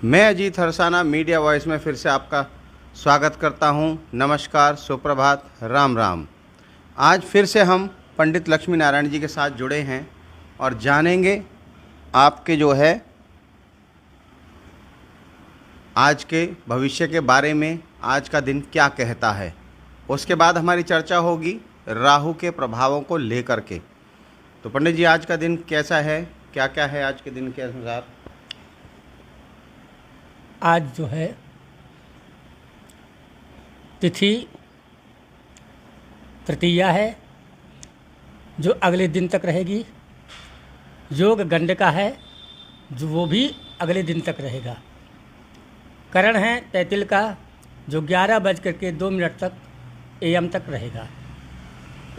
मैं Ajit Harsana media voice में फिर से आपका स्वागत करता हूं। नमस्कार, सुप्रभात, राम राम। आज फिर से हम पंडित लक्ष्मी नारायण जी के साथ जुड़े हैं और जानेंगे आपके जो है आज के भविष्य के बारे में, आज का दिन क्या कहता है। उसके बाद हमारी चर्चा होगी राहु के प्रभावों को लेकर के। तो पंडित जी, आज का दिन कैसा है, क्या क्या है आज के दिन के अनुसार? आज जो है तिथि तृतीया है, जो अगले दिन तक रहेगी। योग गंडका है, जो वो भी अगले दिन तक रहेगा। करण है तैतिल का, जो 11:02 तक AM तक रहेगा।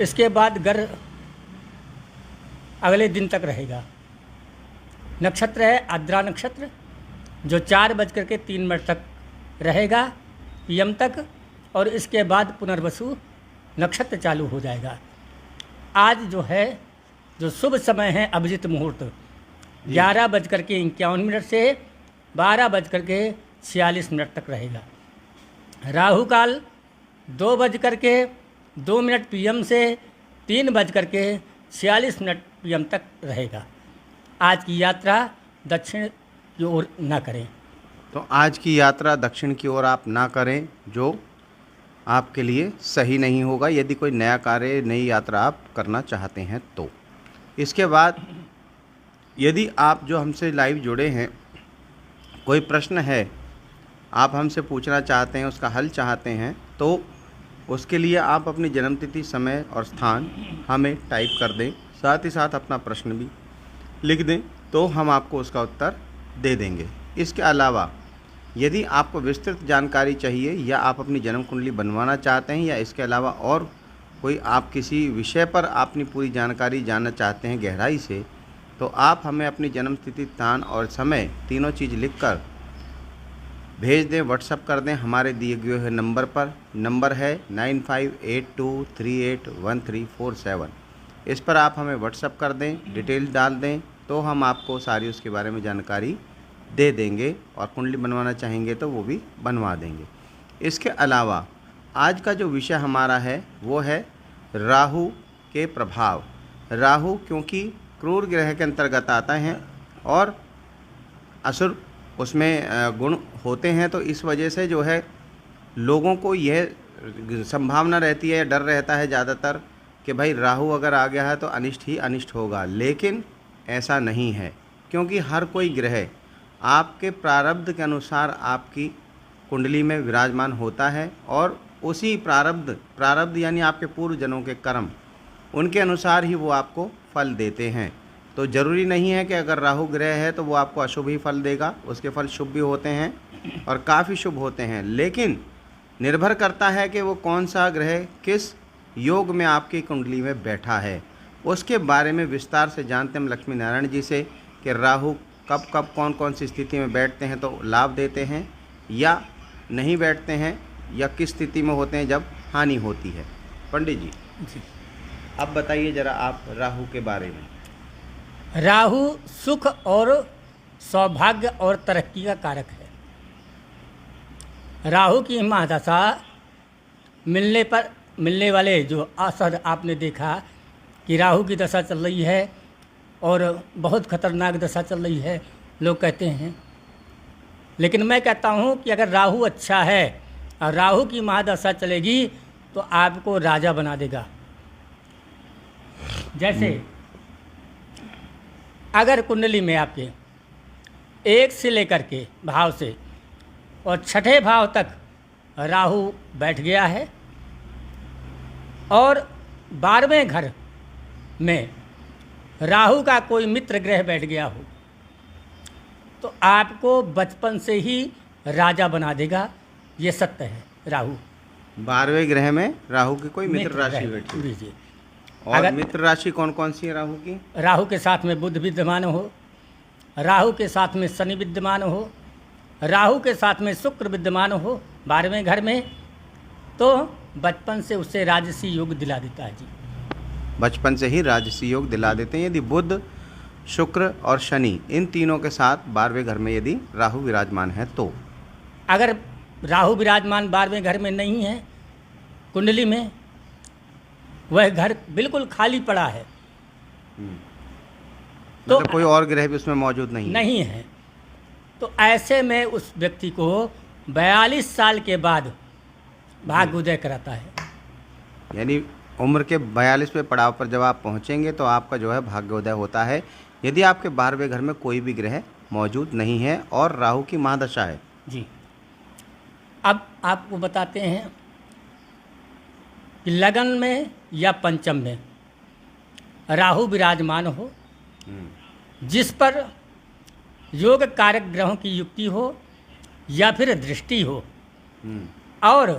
इसके बाद गर अगले दिन तक रहेगा। नक्षत्र है आद्रा नक्षत्र, जो 4:03 तक रहेगा PM तक, और इसके बाद पुनर्वसु नक्षत्र चालू हो जाएगा। आज जो है जो शुभ समय है अभिजित मुहूर्त 11:51 से 12:46 तक रहेगा। राहु काल 2:02 PM से 3:46 PM तक रहेगा। आज की यात्रा दक्षिण की ओर ना करें। तो आज की यात्रा दक्षिण की ओर आप ना करें, जो आपके लिए सही नहीं होगा यदि कोई नया कार्य, नई यात्रा आप करना चाहते हैं तो। इसके बाद यदि आप जो हमसे लाइव जुड़े हैं, कोई प्रश्न है आप हमसे पूछना चाहते हैं, उसका हल चाहते हैं, तो उसके लिए आप अपनी जन्मतिथि, समय और स्थान हमें टाइप कर दें, साथ ही साथ अपना प्रश्न भी लिख दें, तो हम आपको उसका उत्तर दे देंगे। इसके अलावा यदि आपको विस्तृत जानकारी चाहिए या आप अपनी जन्म कुंडली बनवाना चाहते हैं, या इसके अलावा और कोई आप किसी विषय पर अपनी पूरी जानकारी जानना चाहते हैं गहराई से, तो आप हमें अपनी जन्म तिथि, स्थान और समय तीनों चीज़ लिखकर भेज दें, व्हाट्सअप कर दें हमारे दिए गए हुए नंबर पर। नंबर है 9582381347। इस पर आप हमें व्हाट्सअप कर दें, डिटेल्स डाल दें, तो हम आपको सारी उसके बारे में जानकारी दे देंगे, और कुंडली बनवाना चाहेंगे तो वो भी बनवा देंगे। इसके अलावा आज का जो विषय हमारा है वो है राहु के प्रभाव। राहु क्योंकि क्रूर ग्रह के अंतर्गत आता है और असुर उसमें गुण होते हैं, तो इस वजह से जो है लोगों को यह संभावना रहती है, डर रहता है ज़्यादातर कि भाई राहु अगर आ गया है तो अनिष्ट ही अनिष्ट होगा। लेकिन ऐसा नहीं है, क्योंकि हर कोई ग्रह आपके प्रारब्ध के अनुसार आपकी कुंडली में विराजमान होता है, और उसी प्रारब्ध यानी आपके पूर्व जन्मों के कर्म, उनके अनुसार ही वो आपको फल देते हैं। तो ज़रूरी नहीं है कि अगर राहु ग्रह है तो वो आपको अशुभ ही फल देगा। उसके फल शुभ भी होते हैं और काफ़ी शुभ होते हैं, लेकिन निर्भर करता है कि वो कौन सा ग्रह किस योग में आपकी कुंडली में बैठा है। उसके बारे में विस्तार से जानते हम लक्ष्मी नारायण जी से कि राहु कब कब कौन कौन सी स्थिति में बैठते हैं तो लाभ देते हैं, या नहीं बैठते हैं, या किस स्थिति में होते हैं जब हानि होती है। पंडित जी अब बताइए ज़रा आप राहु के बारे में। राहु सुख और सौभाग्य और तरक्की का कारक है। राहु की महादशा मिलने वाले जो असर आपने देखा कि राहु की दशा चल रही है और बहुत खतरनाक दशा चल रही है, लोग कहते हैं। लेकिन मैं कहता हूँ कि अगर राहु अच्छा है और राहु की महादशा चलेगी तो आपको राजा बना देगा। जैसे अगर कुंडली में आपके 1 से लेकर के भाव से और 6ठे भाव तक राहु बैठ गया है, और 12वें घर में राहु का कोई मित्र ग्रह बैठ गया हो, तो आपको बचपन से ही राजा बना देगा। ये सत्य है। राहु 12वें ग्रह में राहु की कोई मित्र राशि बैठी है। जी। और अगर मित्र राशि कौन कौन सी है राहु की? राहु के साथ में बुध विद्यमान हो, राहु के साथ में शनि विद्यमान हो, राहु के साथ में शुक्र विद्यमान हो 12वें घर में, तो बचपन से उससे राजसी योग दिला देता है जी। बचपन से ही राजसी योग दिला देते हैं। यदि बुध शुक्र और शनि, इन तीनों के साथ 12वें घर में यदि राहु विराजमान है तो। अगर राहु विराजमान 12वें घर में नहीं है कुंडली में, वह घर बिल्कुल खाली पड़ा है, तो मतलब कोई और ग्रह भी उसमें मौजूद नहीं है, तो ऐसे में उस व्यक्ति को 42 साल के बाद भाग्योदय कराता है। यानी उम्र के 42वें पड़ाव पर जब आप पहुंचेंगे तो आपका जो है भाग्योदय होता है, यदि आपके 12वें घर में कोई भी ग्रह मौजूद नहीं है और राहु की महादशा है। जी, अब आपको बताते हैं कि लगन में या पंचम में राहु विराजमान हो, जिस पर योग कारक ग्रहों की युक्ति हो या फिर दृष्टि हो, और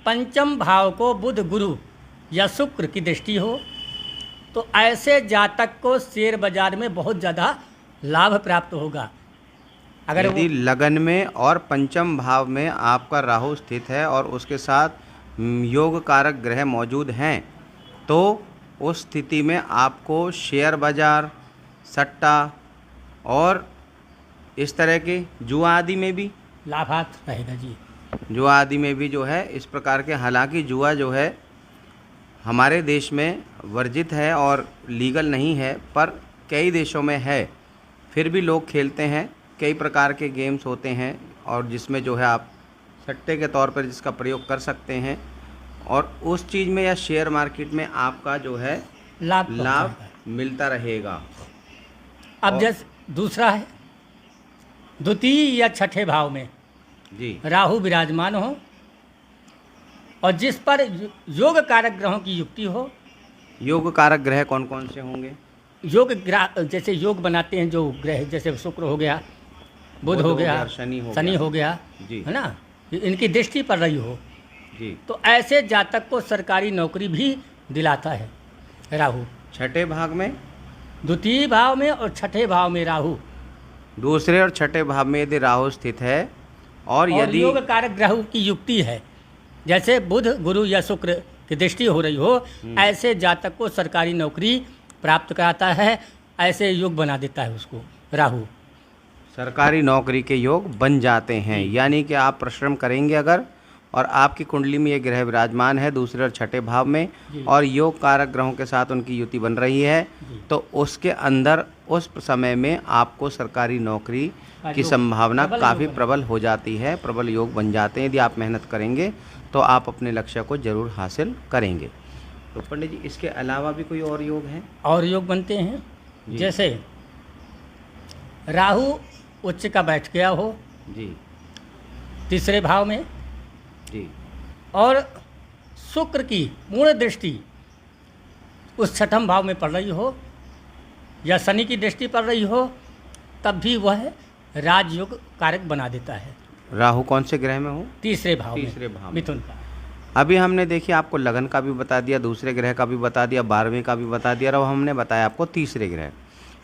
पंचम भाव को बुध गुरु या शुक्र की दृष्टि हो, तो ऐसे जातक को शेयर बाजार में बहुत ज़्यादा लाभ प्राप्त होगा। अगर यदि लगन में और पंचम भाव में आपका राहु स्थित है और उसके साथ योग कारक ग्रह मौजूद हैं, तो उस स्थिति में आपको शेयर बाजार, सट्टा और इस तरह के जुआ आदि में भी लाभार्थ रहेगा। जी, जुआ आदि में भी जो है इस प्रकार के, हालांकि जुआ जो है हमारे देश में वर्जित है और लीगल नहीं है, पर कई देशों में है, फिर भी लोग खेलते हैं। कई प्रकार के गेम्स होते हैं और जिसमें जो है आप सट्टे के तौर पर जिसका प्रयोग कर सकते हैं, और उस चीज़ में या शेयर मार्केट में आपका जो है लाभ मिलता रहेगा। अब जैसे दूसरा है द्वितीय या छठे भाव में जी राहु विराजमान हो और जिस पर योग कारक ग्रहों की युक्ति हो। योग कारक ग्रह कौन कौन से होंगे? जैसे योग बनाते हैं जो ग्रह, जैसे शुक्र हो गया, बुध हो गया, शनि हो गया, है ना, इनकी दृष्टि पड़ रही हो जी, तो ऐसे जातक को सरकारी नौकरी भी दिलाता है राहु। छठे भाग में, द्वितीय भाव में और छठे भाव में राहु, दूसरे और छठे भाव में यदि राहु स्थित है और यदि योग कारक ग्रहों की युक्ति है, जैसे बुध गुरु या शुक्र की दृष्टि हो रही हो, ऐसे जातक को सरकारी नौकरी प्राप्त कराता है। ऐसे योग बना देता है उसको राहु। सरकारी नौकरी के योग बन जाते हैं, यानी कि आप परिश्रम करेंगे अगर, और आपकी कुंडली में ये ग्रह विराजमान है दूसरे और छठे भाव में, और योग कारक ग्रहों के साथ उनकी युति बन रही है, तो उसके अंदर उस समय में आपको सरकारी नौकरी की संभावना काफ़ी प्रबल हो जाती है, प्रबल योग बन जाते हैं। यदि आप मेहनत करेंगे तो आप अपने लक्ष्य को जरूर हासिल करेंगे। तो पंडित जी, इसके अलावा भी कोई और योग हैं? और योग बनते हैं, जैसे राहु उच्च का बैठ गया हो जी तीसरे भाव में जी, और शुक्र की पूर्ण दृष्टि उस छठम भाव में पड़ रही हो या शनि की दृष्टि पड़ रही हो, तब भी वह राजयोग कारक बना देता है। राहु कौन से ग्रह में हो? तीसरे भाव में मिथुन का। अभी हमने देखिए आपको लगन का भी बता दिया, दूसरे ग्रह का भी बता दिया, 12वें का भी बता दिया, और अब हमने बताया आपको तीसरे ग्रह।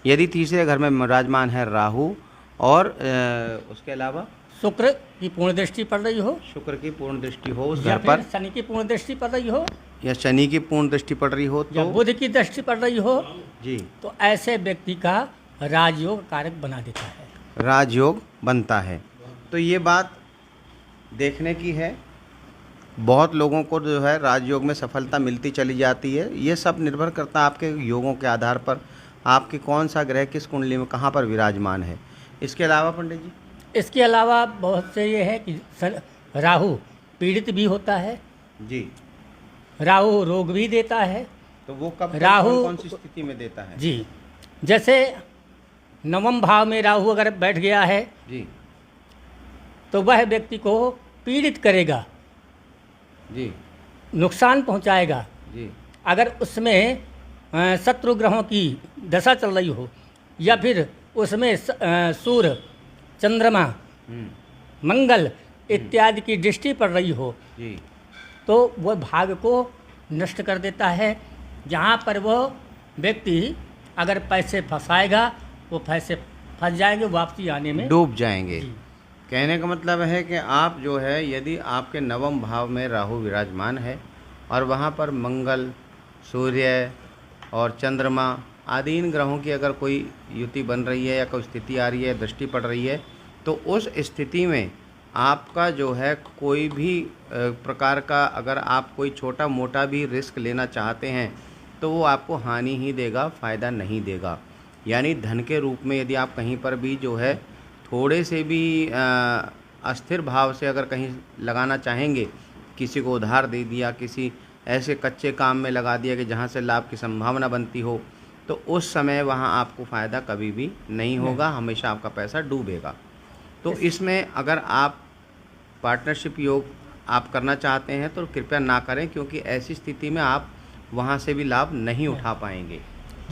यदि तीसरे घर में विराजमान है राहु और उसके अलावा शुक्र की पूर्ण दृष्टि पड़ रही हो, शुक्र की पूर्ण दृष्टि हो उस घर पर, शनि की पूर्ण दृष्टि पड़ रही हो, या शनि की पूर्ण दृष्टि पड़ रही हो, या तो बुध की दृष्टि पड़ रही हो जी, तो ऐसे व्यक्ति का राजयोग कारक बना देता है, राजयोग बनता है। तो ये बात देखने की है, बहुत लोगों को जो है राजयोग में सफलता मिलती चली जाती है। ये सब निर्भर करता है आपके योगों के आधार पर, आपके कौन सा ग्रह किस कुंडली में कहाँ पर विराजमान है। इसके अलावा पंडित जी, इसके अलावा बहुत से ये है कि राहु पीड़ित भी होता है जी, राहु रोग भी देता है। तो वो कब राहु कौन सी स्थिति में देता है? जी, जैसे नवम भाव में राहु अगर बैठ गया है जी, तो वह व्यक्ति को पीड़ित करेगा जी, नुकसान पहुंचाएगा जी। अगर उसमें शत्रु ग्रहों की दशा चल रही हो, या फिर उसमें सूर्य, चंद्रमा, मंगल इत्यादि की दृष्टि पड़ रही हो जी, तो वह भाग को नष्ट कर देता है। जहाँ पर वह व्यक्ति अगर पैसे फंसाएगा, वो पैसे फंस जाएंगे, वापसी आने में डूब जाएंगे। कहने का मतलब है कि आप जो है, यदि आपके नवम भाव में राहु विराजमान है और वहाँ पर मंगल, सूर्य और चंद्रमा आधीन ग्रहों की अगर कोई युति बन रही है या कोई स्थिति आ रही है, दृष्टि पड़ रही है, तो उस स्थिति में आपका जो है कोई भी प्रकार का अगर आप कोई छोटा मोटा भी रिस्क लेना चाहते हैं तो वो आपको हानि ही देगा, फ़ायदा नहीं देगा। यानी धन के रूप में यदि आप कहीं पर भी जो है थोड़े से भी अस्थिर भाव से अगर कहीं लगाना चाहेंगे, किसी को उधार दे दिया, किसी ऐसे कच्चे काम में लगा दिया कि जहाँ से लाभ की संभावना बनती हो, तो उस समय वहाँ आपको फ़ायदा कभी भी नहीं होगा, हमेशा आपका पैसा डूबेगा। तो इसमें अगर आप पार्टनरशिप योग आप करना चाहते हैं तो कृपया ना करें, क्योंकि ऐसी स्थिति में आप वहाँ से भी लाभ नहीं उठा पाएंगे।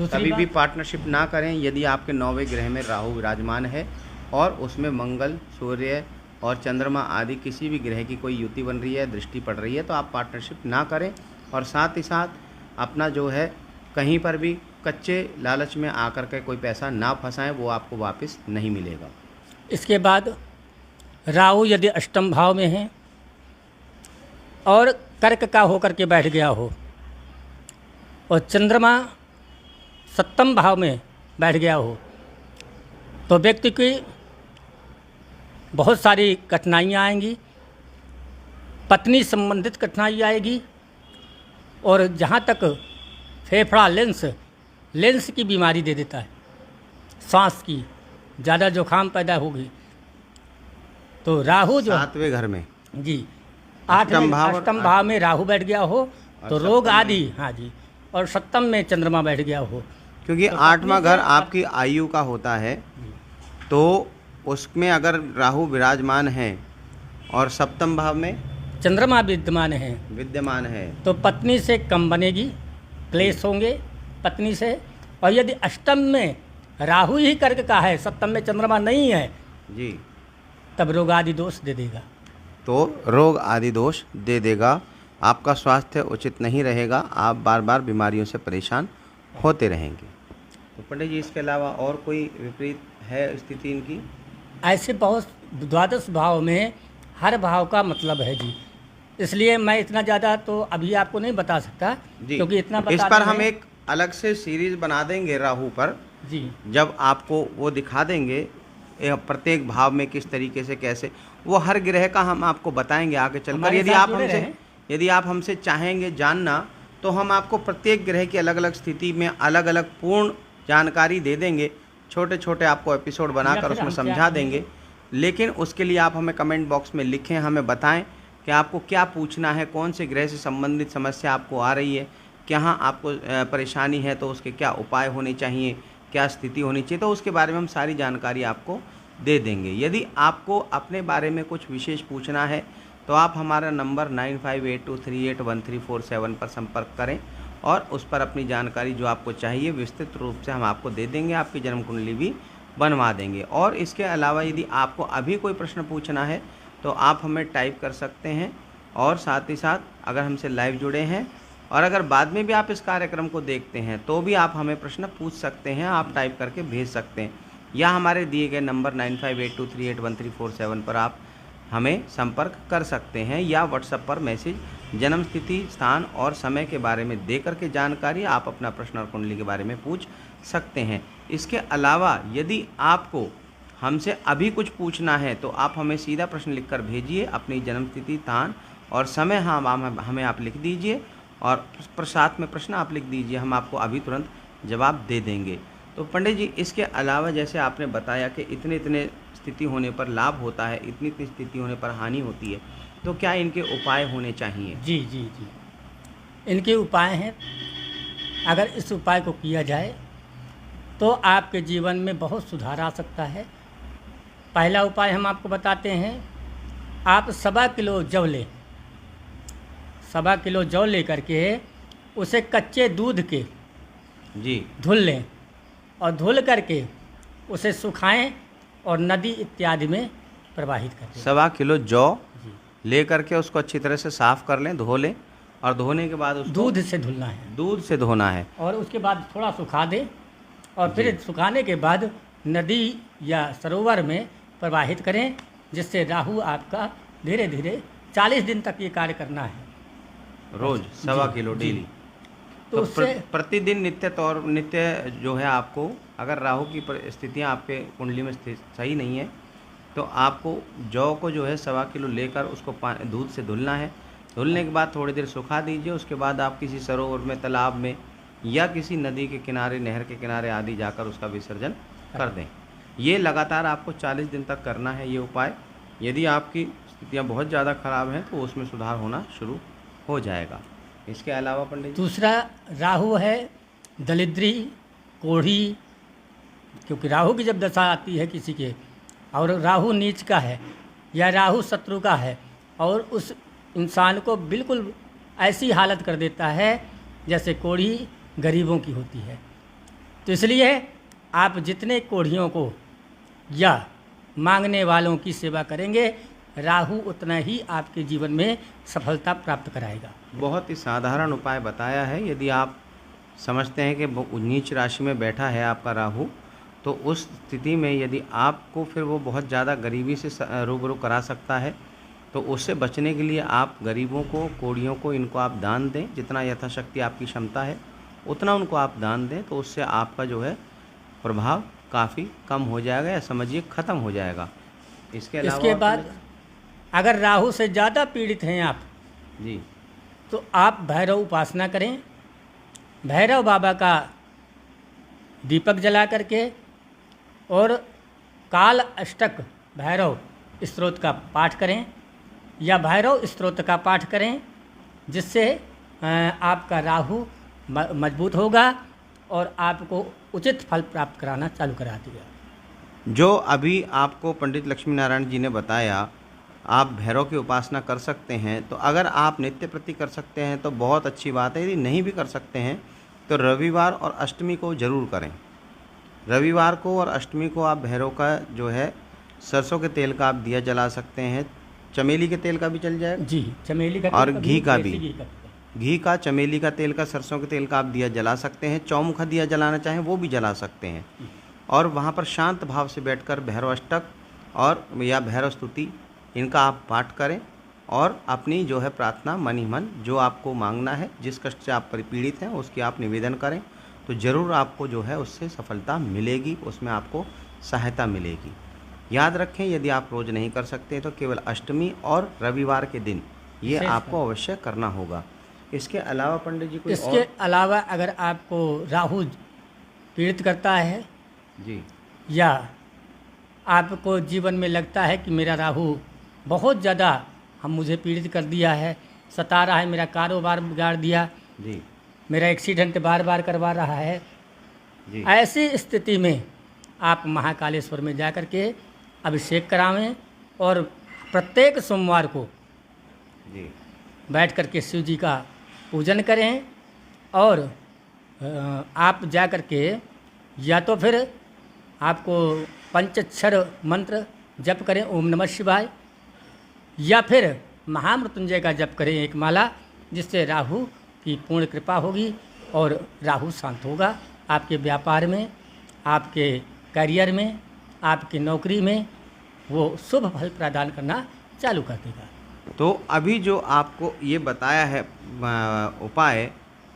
कभी भी पार्टनरशिप ना करें यदि आपके 9वें ग्रह में राहु विराजमान है और उसमें मंगल, सूर्य और चंद्रमा आदि किसी भी ग्रह की कोई युति बन रही है, दृष्टि पड़ रही है, तो आप पार्टनरशिप ना करें। और साथ ही साथ अपना जो है कहीं पर भी कच्चे लालच में आकर के कोई पैसा ना फंसाएं, वो आपको वापस नहीं मिलेगा। इसके बाद राहु यदि अष्टम भाव में है और कर्क का होकर के बैठ गया हो और चंद्रमा सप्तम भाव में बैठ गया हो, तो व्यक्ति की बहुत सारी कठिनाइयाँ आएंगी, पत्नी संबंधित कठिनाई आएगी, और जहाँ तक फेफड़ा लेंस की बीमारी दे देता है, सांस की ज़्यादा जुकाम पैदा होगी। तो राहु जो 7वें घर में जी अष्टम भाव में राहु बैठ गया हो तो रोग आदि, हाँ जी, और सप्तम में चंद्रमा बैठ गया हो, क्योंकि 8वां घर आपकी आयु का होता है, तो उसमें अगर राहु विराजमान है और सप्तम भाव में चंद्रमा विद्यमान है तो पत्नी से कम बनेगी, क्लेश होंगे पत्नी से। और यदि अष्टम में राहु ही कर्क का है, सप्तम में चंद्रमा नहीं है जी, तब रोग आदि दोष दे देगा। तो रोग आदि दोष दे देगा, आपका स्वास्थ्य उचित नहीं रहेगा, आप बार बार बीमारियों से परेशान होते रहेंगे। तो पंडित जी, इसके अलावा और कोई विपरीत है स्थिति इनकी? ऐसे बहुत द्वादश भाव में हर भाव का मतलब है जी, इसलिए मैं इतना ज़्यादा तो अभी आपको नहीं बता सकता जी, क्योंकि इतना इस पर हम एक अलग से सीरीज बना देंगे राहु पर जी, जब आपको वो दिखा देंगे प्रत्येक भाव में किस तरीके से कैसे, वो हर ग्रह का हम आपको बताएंगे आगे चलकर। यदि आप हमसे चाहेंगे जानना तो हम आपको प्रत्येक ग्रह की अलग अलग स्थिति में अलग अलग पूर्ण जानकारी दे देंगे, छोटे छोटे आपको एपिसोड बनाकर उसमें समझा देंगे। लेकिन उसके लिए आप हमें कमेंट बॉक्स में लिखें, हमें बताएं कि आपको क्या पूछना है, कौन से ग्रह से संबंधित समस्या आपको आ रही है, कहाँ आपको परेशानी है, तो उसके क्या उपाय होने चाहिए, क्या स्थिति होनी चाहिए, तो उसके बारे में हम सारी जानकारी आपको दे देंगे। यदि आपको अपने बारे में कुछ विशेष पूछना है तो आप हमारा नंबर 9582381347 पर संपर्क करें और उस पर अपनी जानकारी जो आपको चाहिए विस्तृत रूप से हम आपको दे देंगे, आपकी जन्म कुंडली भी बनवा देंगे। और इसके अलावा यदि आपको अभी कोई प्रश्न पूछना है तो आप हमें टाइप कर सकते हैं, और साथ ही साथ अगर हमसे लाइव जुड़े हैं और अगर बाद में भी आप इस कार्यक्रम को देखते हैं तो भी आप हमें प्रश्न पूछ सकते हैं, आप टाइप करके भेज सकते हैं, या हमारे दिए गए नंबर 9582381347 पर आप हमें संपर्क कर सकते हैं, या व्हाट्सएप पर मैसेज जन्म तिथि, स्थान और समय के बारे में दे करके जानकारी आप अपना प्रश्न और कुंडली के बारे में पूछ सकते हैं। इसके अलावा यदि आपको हमसे अभी कुछ पूछना है तो आप हमें सीधा प्रश्न लिखकर भेजिए, अपनी जन्म तिथि, स्थान और समय हमें आप लिख दीजिए, और साथ में प्रश्न आप लिख दीजिए, हम आपको अभी तुरंत जवाब दे देंगे। तो पंडित जी, इसके अलावा जैसे आपने बताया कि इतने स्थिति होने पर लाभ होता है, इतनी स्थिति होने पर हानि होती है, तो क्या इनके उपाय होने चाहिए? जी जी जी, इनके उपाय हैं। अगर इस उपाय को किया जाए तो आपके जीवन में बहुत सुधार आ सकता है। पहला उपाय हम आपको बताते हैं, आप 1.25 किलो जव लें, 1.25 किलो जौ ले करके उसे कच्चे दूध के जी धुल लें, और धुल करके उसे सुखाएं और नदी इत्यादि में प्रवाहित कर दें। 1.25 किलो जौ ले करके उसको अच्छी तरह से साफ़ कर लें, धो लें, और धोने के बाद उसको दूध से धुलना है, दूध से धोना है, और उसके बाद थोड़ा सुखा दें, और फिर सुखाने के बाद नदी या सरोवर में प्रवाहित करें, जिससे राहु आपका धीरे धीरे 40 दिन तक ये कार्य करना है, रोज 1.25 किलो डेली। तो तो उससे प्रतिदिन नित्य जो है आपको, अगर राहु की स्थितियाँ आपके कुंडली में सही नहीं है तो आपको जौ को जो है 1.25 किलो लेकर उसको दूध से धुलना है। धुलने के बाद थोड़ी देर सुखा दीजिए। उसके बाद आप किसी सरोवर में, तालाब में या किसी नदी के किनारे, नहर के किनारे आदि जाकर उसका विसर्जन कर दें। ये लगातार आपको 40 दिन तक करना है ये उपाय। यदि आपकी स्थितियाँ बहुत ज़्यादा ख़राब हैं तो उसमें सुधार होना शुरू हो जाएगा। इसके अलावा पंडित जी, दूसरा राहु है दरिद्री, कोढ़ी, क्योंकि राहु की जब दशा आती है किसी के, और राहु नीच का है या राहु शत्रु का है, और उस इंसान को बिल्कुल ऐसी हालत कर देता है जैसे कोढ़ी गरीबों की होती है। तो इसलिए आप जितने कोढ़ियों को या मांगने वालों की सेवा करेंगे, राहु उतना ही आपके जीवन में सफलता प्राप्त कराएगा। बहुत ही साधारण उपाय बताया है। यदि आप समझते हैं कि नीच राशि में बैठा है आपका राहु, तो उस स्थिति में यदि आपको फिर वो बहुत ज़्यादा गरीबी से रूबरू करा सकता है, तो उससे बचने के लिए आप गरीबों को, कोढ़ियों को, इनको आप दान दें। जितना यथाशक्ति आपकी क्षमता है उतना उनको आप दान दें, तो उससे आपका जो है प्रभाव काफ़ी कम हो जाएगा, या समझिए ख़त्म हो जाएगा। इसके बाद अगर राहु से ज़्यादा पीड़ित हैं आप जी, तो आप भैरव उपासना करें। भैरव बाबा का दीपक जला करके और काल अष्टक भैरव स्तोत्र का पाठ करें या भैरव स्तोत्र का पाठ करें, जिससे आपका राहु मजबूत होगा और आपको उचित फल प्राप्त कराना चालू करा देगा। जो अभी आपको पंडित लक्ष्मी नारायण जी ने बताया, आप भैरव की उपासना कर सकते हैं। तो अगर आप नित्य प्रति कर सकते हैं तो बहुत अच्छी बात है। यदि नहीं भी कर सकते हैं तो रविवार और अष्टमी को ज़रूर करें। रविवार को और अष्टमी को आप भैरव का जो है सरसों के तेल का आप दिया जला सकते हैं। चमेली के तेल का भी चल जाएगा जी, चमेली का और घी का भी, घी का, चमेली का तेल का, सरसों के तेल का आप दिया जला सकते हैं। चौमुखा दिया जलाना चाहें वो भी जला सकते हैं। और वहाँ पर शांत भाव से बैठकर भैरव अष्टक और या भैरव स्तुति इनका आप पाठ करें और अपनी जो है प्रार्थना मन ही मन जो आपको मांगना है, जिस कष्ट से आप पीड़ित हैं उसकी आप निवेदन करें, तो ज़रूर आपको जो है उससे सफलता मिलेगी, उसमें आपको सहायता मिलेगी। याद रखें, यदि आप रोज़ नहीं कर सकते तो केवल अष्टमी और रविवार के दिन ये आपको अवश्य करना होगा। इसके अलावा पंडित जी कोई इसके अलावा अगर आपको राहु पीड़ित करता है जी, या आपको जीवन में लगता है कि मेरा राहु बहुत ज़्यादा मुझे पीड़ित कर दिया है, सता रहा है, मेरा कारोबार बिगाड़ दिया जी, मेरा एक्सीडेंट बार बार करवा रहा है जी, ऐसी स्थिति में आप महाकालेश्वर में जा कर के अभिषेक करावें और प्रत्येक सोमवार को जी, बैठ कर के शिव जी का पूजन करें। और आप जा कर के या तो फिर आपको पंचाक्षर मंत्र जप करें, ओम नमः शिवाय, या फिर महामृत्युंजय का जप करें एक माला, जिससे राहु की पूर्ण कृपा होगी और राहु शांत होगा। आपके व्यापार में, आपके करियर में, आपकी नौकरी में वो शुभ फल प्रदान करना चालू कर देगा। तो अभी जो आपको ये बताया है उपाय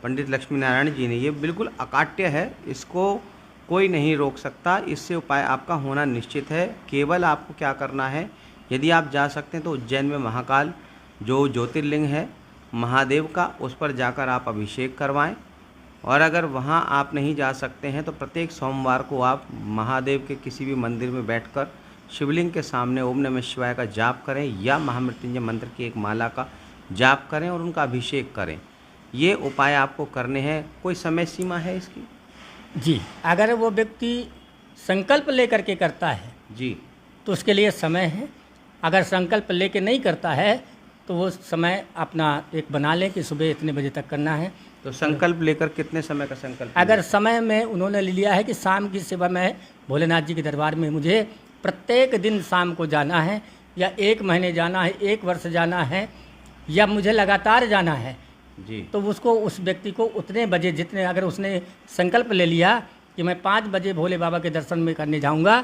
पंडित लक्ष्मी नारायण जी ने, ये बिल्कुल अकाट्य है, इसको कोई नहीं रोक सकता। इससे उपाय आपका होना निश्चित है। केवल आपको क्या करना है, यदि आप जा सकते हैं तो उज्जैन में महाकाल जो ज्योतिर्लिंग है महादेव का, उस पर जाकर आप अभिषेक करवाएं। और अगर वहां आप नहीं जा सकते हैं तो प्रत्येक सोमवार को आप महादेव के किसी भी मंदिर में बैठकर शिवलिंग के सामने ओम नमः शिवाय का जाप करें या महामृत्युंजय मंत्र की एक माला का जाप करें और उनका अभिषेक करें। ये उपाय आपको करने हैं। कोई समय सीमा है इसकी? जी, अगर वो व्यक्ति संकल्प लेकर के करता है जी, तो उसके लिए समय है। अगर संकल्प लेके नहीं करता है तो वो समय अपना एक बना लें कि सुबह इतने बजे तक करना है। तो संकल्प लेकर कितने समय का संकल्प? अगर समय में उन्होंने ले लिया है कि शाम की सेवा में भोलेनाथ जी के दरबार में मुझे प्रत्येक दिन शाम को जाना है, या 1 महीने जाना है, 1 वर्ष जाना है, या मुझे लगातार जाना है जी, तो उसको, उस व्यक्ति को उतने बजे, जितने, अगर उसने संकल्प ले लिया कि मैं 5 बजे भोले बाबा के दर्शन में करने जाऊंगा,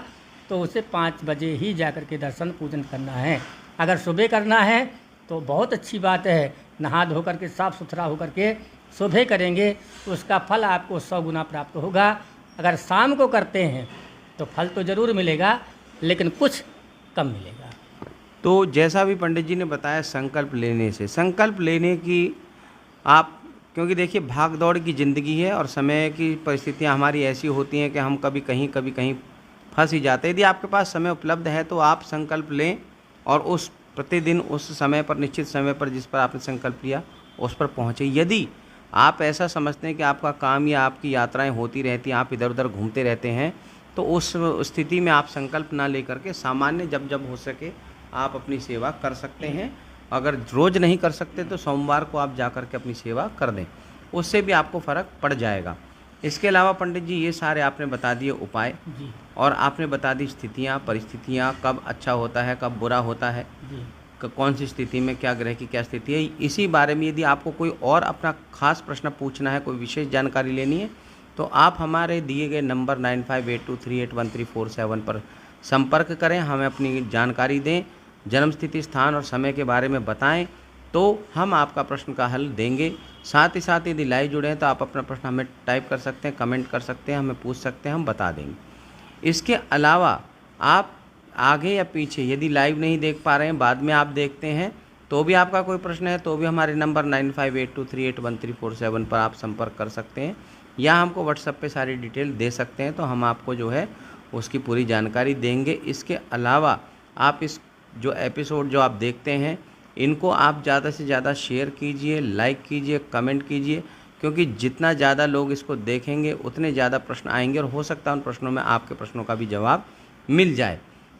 तो उसे 5 बजे ही जाकर के दर्शन पूजन करना है। अगर सुबह करना है तो बहुत अच्छी बात है, नहा धो करके साफ़ सुथरा होकर के सुबह करेंगे तो उसका फल आपको 100 गुना प्राप्त होगा। अगर शाम को करते हैं तो फल तो ज़रूर मिलेगा, लेकिन कुछ कम मिलेगा। तो जैसा भी पंडित जी ने बताया, संकल्प लेने से, संकल्प लेने की आप, क्योंकि देखिए भाग दौड़ की ज़िंदगी है और समय की परिस्थितियां हमारी ऐसी होती हैं कि हम कभी कहीं फंस ही जाते हैं। यदि आपके पास समय उपलब्ध है तो आप संकल्प लें और उस प्रतिदिन उस समय पर, निश्चित समय पर जिस पर आपने संकल्प लिया उस पर पहुँचे। यदि आप ऐसा समझते हैं कि आपका काम या आपकी यात्राएं होती रहती हैं, आप इधर उधर घूमते रहते हैं, तो उस स्थिति में आप संकल्प ना लेकर के सामान्य जब हो सके आप अपनी सेवा कर सकते हैं। अगर रोज़ नहीं कर सकते तो सोमवार को आप जाकर के अपनी सेवा कर दें, उससे भी आपको फ़र्क पड़ जाएगा। इसके अलावा पंडित जी ये सारे आपने बता दिए उपाय जी और आपने बता दी स्थितियाँ, परिस्थितियाँ, कब अच्छा होता है कब बुरा होता है, जी कौन सी स्थिति में क्या ग्रह की क्या स्थिति है। इसी बारे में यदि आपको कोई और अपना खास प्रश्न पूछना है, कोई विशेष जानकारी लेनी है, तो आप हमारे दिए गए नंबर 9582381347 पर संपर्क करें, हमें अपनी जानकारी दें, जन्म तिथि, स्थान और समय के बारे में बताएं, तो हम आपका प्रश्न का हल देंगे। साथ ही साथ यदि लाइव जुड़े हैं तो आप अपना प्रश्न हमें टाइप कर सकते हैं, कमेंट कर सकते हैं, हमें पूछ सकते हैं, हम बता देंगे। इसके अलावा आप आगे या पीछे यदि लाइव नहीं देख पा रहे हैं, बाद में आप देखते हैं, तो भी आपका कोई प्रश्न है तो भी हमारे नंबर 9582381347 पर आप संपर्क कर सकते हैं या हमको व्हाट्सएप पे सारी डिटेल दे सकते हैं, तो हम आपको जो है उसकी पूरी जानकारी देंगे। इसके अलावा आप इस जो एपिसोड जो आप देखते हैं, इनको आप ज़्यादा से ज़्यादा शेयर कीजिए, लाइक कीजिए, कमेंट कीजिए, क्योंकि जितना ज़्यादा लोग इसको देखेंगे उतने ज़्यादा प्रश्न आएंगे और हो सकता है उन प्रश्नों में आपके प्रश्नों का भी जवाब मिल जाए।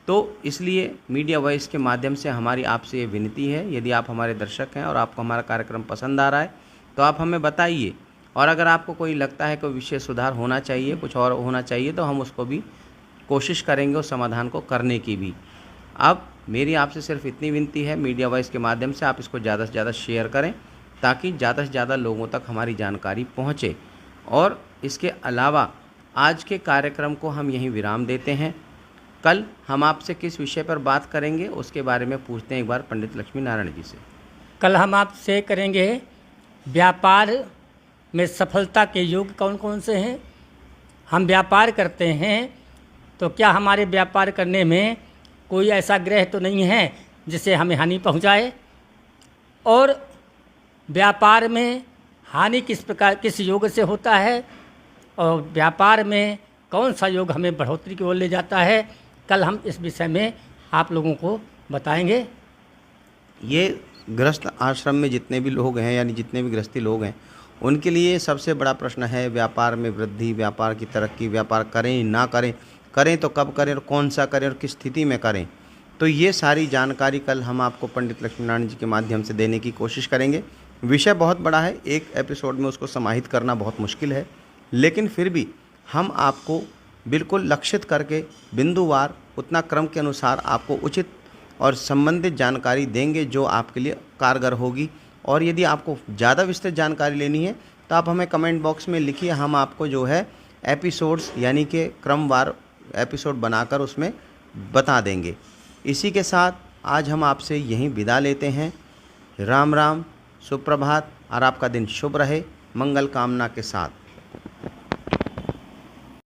तो इसलिए मीडिया वॉइस के माध्यम से हमारी आपसे ये विनती है, यदि आप हमारे दर्शक हैं और आपको हमारा कार्यक्रम पसंद आ रहा है तो आप हमें बताइए, और अगर आपको कोई लगता है कोई विशेष सुधार होना चाहिए, कुछ और होना चाहिए, तो हम उसको भी कोशिश करेंगे उस समाधान को करने की भी। अब मेरी आपसे सिर्फ इतनी विनती है, मीडिया वॉइस के माध्यम से आप इसको ज़्यादा से ज़्यादा शेयर करें ताकि ज़्यादा से ज़्यादा लोगों तक हमारी जानकारी पहुँचे। और इसके अलावा आज के कार्यक्रम को हम यहीं विराम देते हैं। कल हम आपसे किस विषय पर बात करेंगे उसके बारे में पूछते हैं एक बार पंडित लक्ष्मी नारायण जी से। कल हम आपसे करेंगे व्यापार में सफलता के योग कौन कौन से हैं। हम व्यापार करते हैं तो क्या हमारे व्यापार करने में कोई ऐसा ग्रह तो नहीं है जिससे हमें हानि पहुंचाए, और व्यापार में हानि किस प्रकार, किस योग से होता है, और व्यापार में कौन सा योग हमें बढ़ोतरी की ओर ले जाता है। कल हम इस विषय में आप लोगों को बताएंगे। ये गृहस्थ आश्रम में जितने भी लोग हैं, यानी जितने भी गृहस्थी लोग हैं, उनके लिए सबसे बड़ा प्रश्न है व्यापार में वृद्धि, व्यापार की तरक्की, व्यापार करें ना करें, करें तो कब करें और कौन सा करें और किस स्थिति में करें। तो ये सारी जानकारी कल हम आपको पंडित लक्ष्मी नारायण जी के माध्यम से देने की कोशिश करेंगे। विषय बहुत बड़ा है, एक एपिसोड में उसको समाहित करना बहुत मुश्किल है, लेकिन फिर भी हम आपको बिल्कुल लक्षित करके बिंदुवार उतना क्रम के अनुसार आपको उचित और संबंधित जानकारी देंगे जो आपके लिए कारगर होगी। और यदि आपको ज़्यादा विस्तृत जानकारी लेनी है तो आप हमें कमेंट बॉक्स में लिखिए, हम आपको जो है एपिसोड्स यानी कि क्रमवार एपिसोड बनाकर उसमें बता देंगे। इसी के साथ आज हम आपसे यहीं विदा लेते हैं। राम राम, सुप्रभात, और आपका दिन शुभ रहे मंगल कामना के साथ।